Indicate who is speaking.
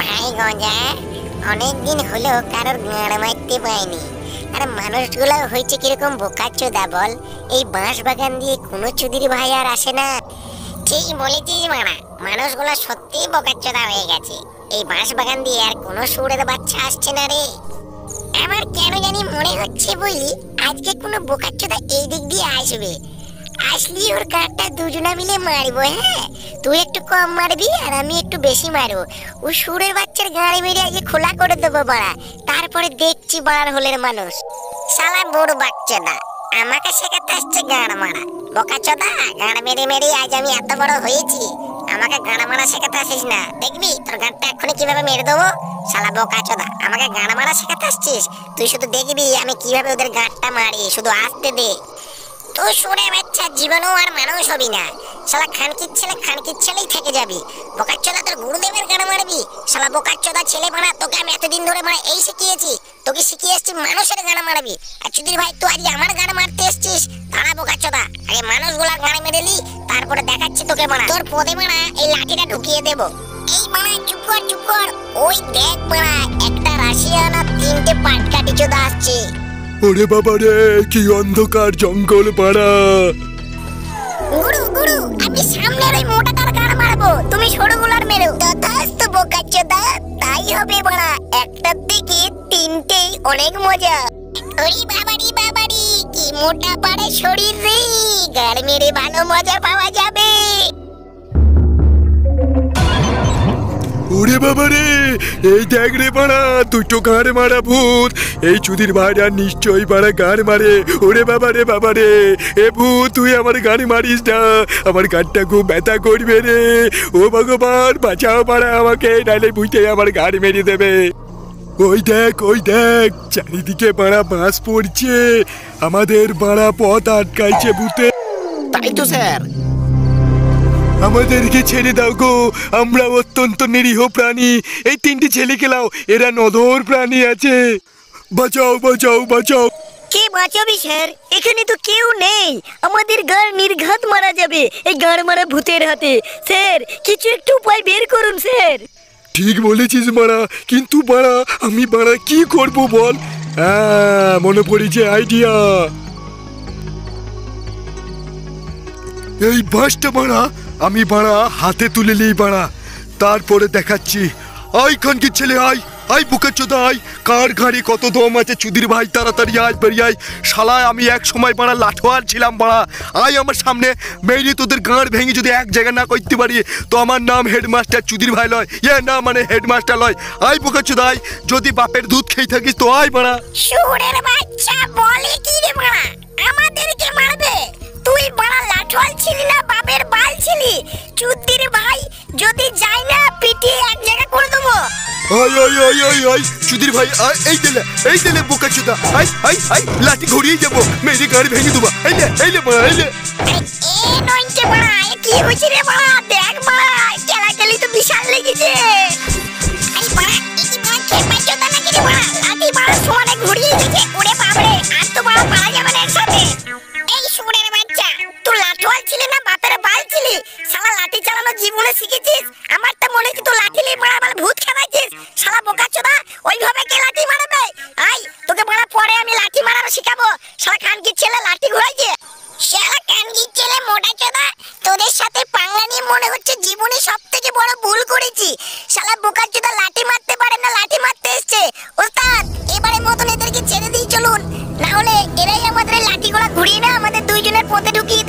Speaker 1: ভাই গজা, অনেকদিন হলো কারোর গাঁড় মারতে পাইনি। আর মানুষগুলো হয়েছে কিরকম বোকাচোদা বল। এই বাঁশ বাগান দিয়ে কোনো চুদির ভাই আর আসে না। ঠিক বলেছিস মারা, মানুষগুলো সত্যি বোকাচোদা হয়ে গেছে। এই বাঁশ বাগান দিয়ে আর কোনো সুরের বাচ্চা আসছে না রে। আমার কেন জানি মনে হচ্ছে বুঝলি, আজকে কোনো বোকাচোদা এই দিক দিয়ে আসবে। আসলি ওর গাঁটটা দুজনা মিলে মারবো। হ্যাঁ, তুই একটু কম মারবি আর আমি একটু বেশি মারবো। ও সুরের বাচ্চার গাড়ি মেরে আগে খোলা করে দেবো বাড়া। তারপরে দেখছি বাড়ার হলের মানুষ। শালা বড় বাচ্চাটা আমাকে শেখাতে আসছে গাড় মারা। বোকাচোদা, গাড় মেরে মেরে আজ আমি এত বড় হয়েছি, আমাকে গাড় মারা শেখাতে আসিস না। দেখবি তোর গাঁটটা এক্ষুনি কিভাবে মেরে দেবো। শালা বোকাচোদা, আমাকে গাড় মারা শেখাতে আসছিস? তুই শুধু দেখবি আমি কিভাবে ওদের গাঁটটা মারি, শুধু আসতে দে। তুই শুনে বাচ্চা জীবনও আর মানুষ হবি না। শালা খানকির ছেলেই থেকে যাবি। বোকাচোদা, তোর গুরুদেবের গান মারবি। শালা বোকাচোদা ছেলে বানা, তোকে আমি এতদিন ধরে মানে এই শিখিয়েছি। তোকে শিখিয়ে এসছি মানুষের গান মারবি। আর চুদির ভাই তুই আজ আমার গান মারতে এসছিস? দাঁড়া বোকাচোদা, আগে মানুষগুলার গান মেরেলি, তারপরে দেখাচ্ছি তোকে মারা। তোর পদে মারা এই লাঠিটা ঢুকিয়ে দেবো। এই মারা চুপ কর। ওই দেখ মারা, একটা রাশিয়ান আর 3টে পাটকাঠি চোদা আসছে।
Speaker 2: ওরে বাবা রে, কি অন্ধকার জঙ্গল পাড়া।
Speaker 1: গুরু আমি সামনের ওই মোটাটার গান মারবো, তুমি সরুগুলার মেরো। তথাস্ত বোকাচোদা, তাই হবে বড়া। একটার থেকে 3টেই অনেক মজা। ওরে বাবারি, কি মোটা পাড়ে শরীর রে। গান মেরে ভালো মজা পাওয়া যাবে।
Speaker 2: ওরে বাবা রে, এই দেখ রে পাড়া, দুটো গাড় মারা ভূত। এই চুদির ভাইরা নিশ্চয়ই পাড়া গাড় মারে। ওরে বাবা রে, এ ভূত তুই আমার গাড়ি মারিস না, আমার গাড়টা খুব ব্যথা করবে রে। ও ভগবান বাঁচাও পাড়া আমাকে, নাহলে ভূতে আমার গাড়ি মেরে দেবে। ওই দেখ চারিদিকে পাড়া বাঁশ পড়ছে, আমাদের পাড়া পথ আটকাইছে ভূতে।
Speaker 3: তাই তো স্যার।
Speaker 2: আমাদেরকে ছেড়ে দাও গো, আমরা অত্যন্ত নিরীহ প্রাণী। এই 3টে ছেলেকে লাও, এরা নধর প্রাণী আছে। বাঁচাও।
Speaker 4: কে বাঁচাবি স্যার? এখানে তো কেউ নেই। আমাদের গাড় নির্ঘাত মারা যাবে এই গাড় মারা ভূতের হাতে। স্যার, কিছু একটু উপায় বের করুন স্যার।
Speaker 2: ঠিক বলেছিস মারা, কিন্তু মারা আমি মারা কি করব বল? মনে পড়েছে আইডিয়া। এই বাসটা মারা আমি বাড়া হাতে তুলে নিই বাড়া, তারপরে দেখাচ্ছি। আই খানকির ছেলে, আই বুকাচোদা, আই। কার ঘাড়ি কত দম আছে চুদির ভাই, তাড়াতাড়ি আয়, বেরিয়ে আয়। শালা আমি এক সময় বাড়া লাঠোয়াল ছিলাম বাড়া। আয় আমার সামনে, মেরে তোদের গাঁড় ভেঙে যদি এক জায়গায় না করতে পারি তো আমার নাম হেডমাস্টার চুদির ভাই লয়, না মানে হেডমাস্টার লয়। আই বুকাচোদা, আই। যদি বাপের দুধ খেয়ে থাকিস তো আয় বাড়া।
Speaker 1: শুয়োরের বাচ্চা বলে কি রে বাড়া, আমাদেরকে মারবে? তুই বাড়া লাঠোয়াল ছিলি না বাপের বাল ছিলি? চুদির ভাই যদি যাই না পিটিয়ে এক জায়গা করে দেবো।
Speaker 2: আই চুদির ভাই, এই দিলে বুকাচোদা, আই লাঠি ঘুরিয়ে যাবো, মেরে গাড়ি ভেঙে দেবো। এই বাড়া,
Speaker 1: এ নইতে বাড়া, কি হয়েছে রে বাড়া? দেখ বাড়া, খেলাখেলি তো বিশাল লেগেছে। এই বাড়া, এই বাড়া খেপাচোদা নাকি রে বাড়া? লাঠি বাড়া সমানে ঘুরিয়ে দিয়েছে। ওরে বাপরে, আর তো বাড়া পারা যাবে না একসাথে। এই শুয়োরের বাচ্চা, তুই লাঠোয়াল ছিলি না বাপের বাল ছিলি? শালা লাঠি চালানো জীবনে শিখেছিস? আমার তো মনে হচ্ছে তুই লাঠি নিয়ে বাড়া ভূত খেলাইছিস। শালা বোকাচোদা, ওইভাবে কে লাঠি মারবে? আই তোকে বাড়া পরে আমি লাঠি মারানো শিখাবো। শালা খানকির ছেলে লাঠি ঘুরাইছে। শালা কানকির ছেলে মোটাচোদা, তোদের সাথে পাঙ্গা নিয়ে মনে হচ্ছে জীবনে সবথেকে বড় ভুল করেছি। শালা বোকাচোদা লাঠি মারতে পারে না, লাঠি মারতে এসছে। ওস্তাদ, এবারে মতন এদেরকে ছেড়ে দিয়ে চলুন, না হলে এরাই আমাদের লাঠিগুলো ঘুরিয়ে না আমাদের দুইজনের পথে ঢুকিয়ে